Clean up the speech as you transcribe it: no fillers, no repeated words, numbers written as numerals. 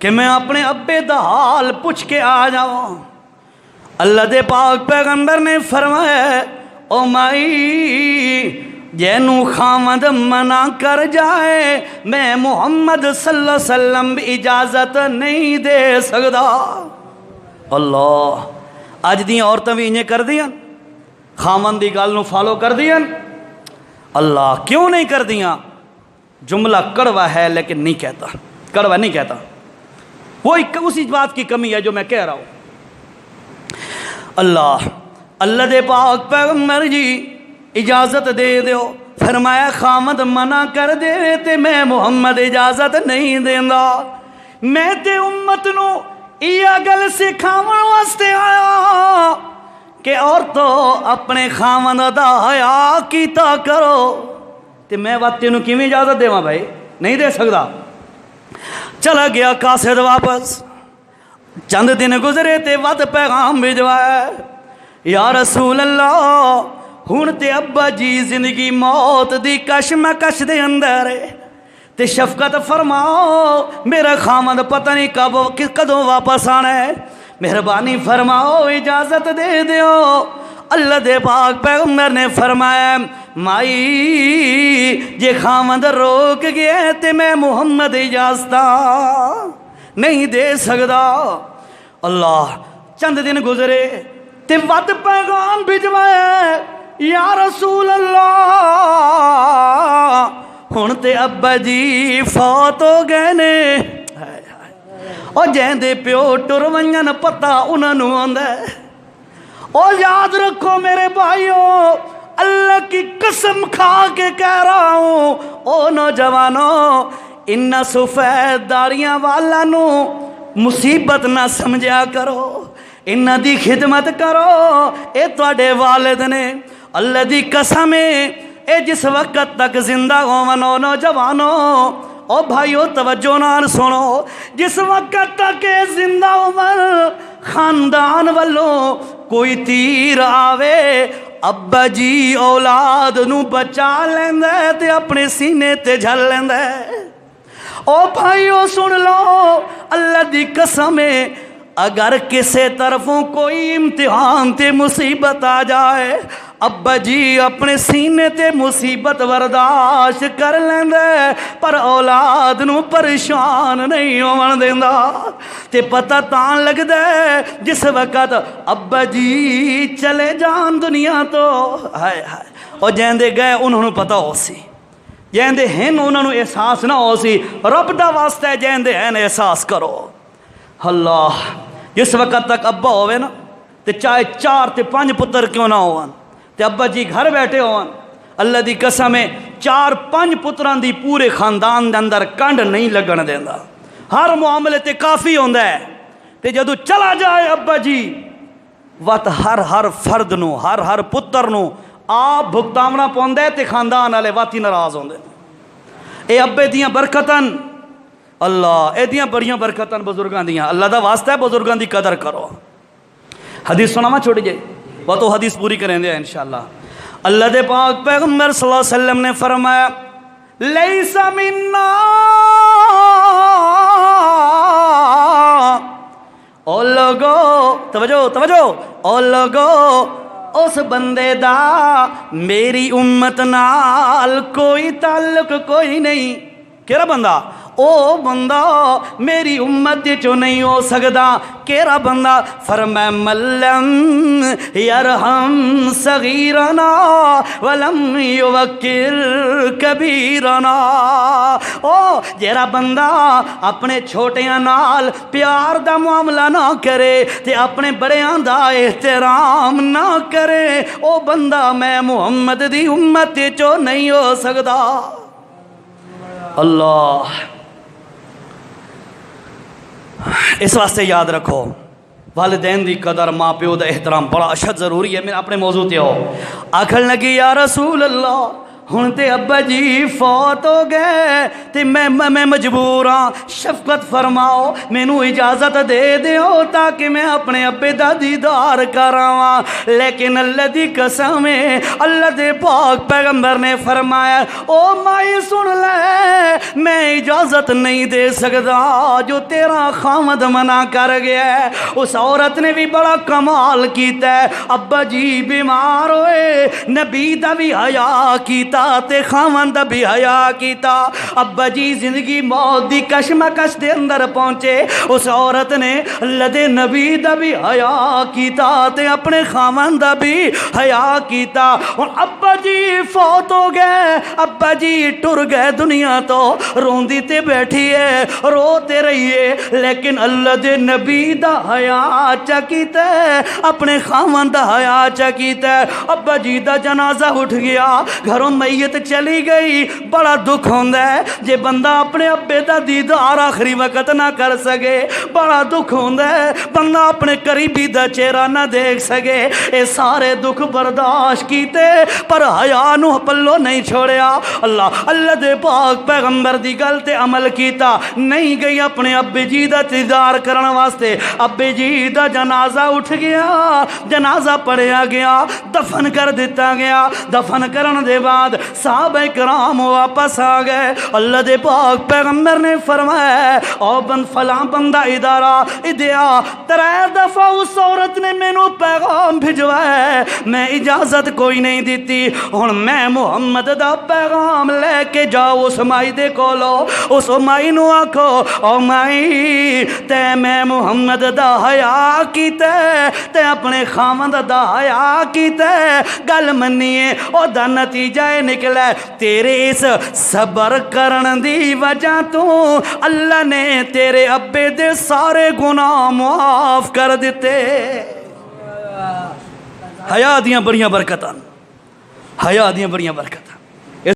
کہ میں اپنے ابے دا حال پوچھ کے آ جاؤں۔ اللہ دے پاک پیغمبر نے فرمایا او مائی جینو خامد منع کر جائے میں محمد صلی اللہ علیہ وسلم اجازت نہیں دے سکتا۔ اللہ اج دی عورتیں بھی انہیں کر دیاں، خامن دی گل نو فالو کر دیاں۔ اللہ کیوں نہیں کر دیاں؟ جملہ کڑوا ہے لیکن نہیں کہتا، کڑوا نہیں کہتا، وہ اسی بات کی کمی ہے جو میں کہہ رہا ہوں۔ اللہ دے پاک پیغمبر جی اجازت دے دیو، فرمایا خامد منع کر دے تے میں محمد اجازت نہیں دیندا۔ میں تے امت نو یہ گل سکھاون واسطے آیا کہ عورتوں اپنے خامد دا حیا کیتا کرو۔ تے میں وقت تینوں کیویں اجازت دیواں بھائی؟ نہیں دے سکدا۔ چلا گیا قاصد واپس، چند دن گزرے تے وقت پیغام بھجوایا، یا رسول اللہ ہن تے ابا جی زندگی موت دی کشمکش دے اندر ہے تے شفقت فرماؤ، میرا خامد پتہ نہیں کدوں واپس آنا ہے، مہربانی فرماؤ اجازت دے دیو۔ اللہ دے پاک پیغمبر نے فرمایا مائی جے خامد روک گیا تے میں محمد اجازت نہیں دے سکدا۔ اللہ چند دن گزرے تے ود پیغام بھجوایا، یا رسول اللہ ہن تے ابا جی فوت ہو گئے نے، او جیندے پیو ٹر ونجن پتہ انہاں نوں آندا ہے۔ او یاد رکھو میرے بھائیو، اللہ کی قسم کھا کے کہہ رہا ہوں، او نوجوانوں ان سفید داڑیاں والا نو مصیبت نہ سمجھا کرو، انہاں دی خدمت کرو، اے تواڈے والد نے۔ اللہ دی قسم اے جس وقت تک زندہ ہون او نوجوانوں، او بھائیو توجہ نال سنو، جس وقت تک اے زندہ ہون خاندان والوں کوئی تیر آوے ابا جی اولاد نو بچا لیندا ہے تے اپنے سینے تے جھل لیندا ہے۔ او بھائیو سن لو، اللہ دی قسم ہے اگر کسے طرفوں کوئی امتحان تے مصیبت آ جائے ابا جی اپنے سینے تے مصیبت برداشت کر لیندے پر اولاد نو پریشان نہیں ہون دیندا۔ تے پتہ تاں لگدا ہے جس وقت ابا جی چلے جان دنیا تو، ہائے ہائے، اور جیندے گئے انہوں نے پتہ ہو سی، جیندے ہیں انہوں نے احساس نہ ہو سی، رب دا واسطہ ہے جیندے ہیں احساس کرو۔ اللہ جس وقت تک ابا ہوئے نا تے چاہے 4 تے 5 پتر کیوں نہ ہوان تے ابا جی گھر بیٹھے ہوان، اللہ دی قسم ہے 4-5 پتران دی پورے خاندان دے اندر کنڈ نہیں لگن دیندا، ہر معاملے تے کافی ہوندا ہے۔ تے جدو چلا جائے ابا جی وقت ہر فرد نو ہر پتر نو آپ بھگتاونا پوندا ہے تے خاندان والے واتی ناراض ہوندے۔ اے ابے دیاں برکتاں، اللہ اے دیاں بڑیاں برکتاں بزرگاں دیاں، اللہ دا واسطہ ہے بزرگاں دی قدر کرو۔ حدیث سناواں چھوڑی جائے وہ تو حدیث پوری کریں دے انشاءاللہ۔ اللہ دے پاک پیغمبر صلی اللہ علیہ وسلم نے فرمایا لیس منا، او لوگو توجہ، او لوگو اس بندے دا میری امت نال کوئی تعلق کوئی نہیں۔ کیڑا بندہ؟ او بندہ میری امت چو نہیں ہو سکتا۔ کیڑا بندہ؟ فرمایا ملم یرحم صغیرنا ولم یوقر کبیرنا، او جیڑا بندہ اپنے چھوٹیاں نال پیار دا معاملہ نہ کرے تے اپنے بڑیاں دا احترام نہ کرے، او بندہ میں محمد دی امت چو نہیں ہو سکتا۔ اللہ اس واسطے یاد رکھو والدین دی قدر، ماں پیو دا احترام بڑا اشد ضروری ہے۔ میں اپنے موضوع تے ہو آکھن لگی یا رسول اللہ ہن تے ابا جی فوت ہو گئے تے میں مجبور ہاں، شفقت فرماؤ مینوں اجازت دے دیو تاکہ میں اپنے ابے دا دیدار کراواں۔ لیکن اللہ دی قسم ہے، اللہ دے پاک پیغمبر نے فرمایا او مائی سن لے، میں اجازت نہیں دے سکتا جو تیرا خامد منع کر گیا ہے۔ اس عورت نے بھی بڑا کمال کیتا ہے، ابا جی بیمار ہوئے، نبی دا بھی حیا کیتا تے خامد دا بھی حیا کیتا۔ ابا جی زندگی موت دی کشمکش دے اندر پہنچے، اس عورت نے اللہ دے نبی دا بھی حیا کیتا تے اپنے خامد دا بھی حیا کیتا۔ اور ابا جی فوت ہو گئے، ابا جی ٹر گئے دنیا تو، روندی تے بیٹھی ہے، روتے رہیے، لیکن اللہ دے نبی دا حیا چا کیتا ہے، اپنے خامد دا حیا چا کیتا ہے۔ ابا جی دا جنازہ اٹھ گیا، گھروں میت چلی گئی، بڑا دکھ ہوندا ہے جے بندہ اپنے ابے دا دیدار آخری وقت نہ کر سکے، بڑا دکھ ہوندا ہے بندہ اپنے قریبی دا چہرہ نہ دیکھ سکے۔ اے سارے دکھ برداشت کیتے پر حیا نو پلو نہیں چھوڑیا۔ اللہ دے پاک پیغمبر دی گل تے عمل کیتا، نہیں گئی اپنے ابے جی دا دیدار کرن واسطے۔ ابے جی دا جنازہ اٹھ گیا، جنازہ پڑھیا گیا، دفن کر دیتا گیا۔ دفن کرن دے بعد صحابہ کرام واپس آ گئے، اللہ دے پاک پیغمبر نے فرمایا او فلاں بندہ ادارہ ادیا، 3 دفعہ اس عورت نے مینوں پیغام بھجوایا ہے، میں اجازت کوئی نہیں دیتی، ہن میں محمد دا پیغام لے کے جاؤ اس مائی دے کولو، اس مائی نو آکھو او مائی تے میں محمد دا حیا کیتا تے اپنے خامد دا حیا کیتا، گل منیے او دا نتیجہ نکلا تیرے اس صبر کرن دی وجہ تو اللہ نے تیرے ابے دے سارے گناہ معاف کر دیتے۔ حیا دیاں بڑیاں برکتاں، حیا دیاں بڑیاں برکتاں۔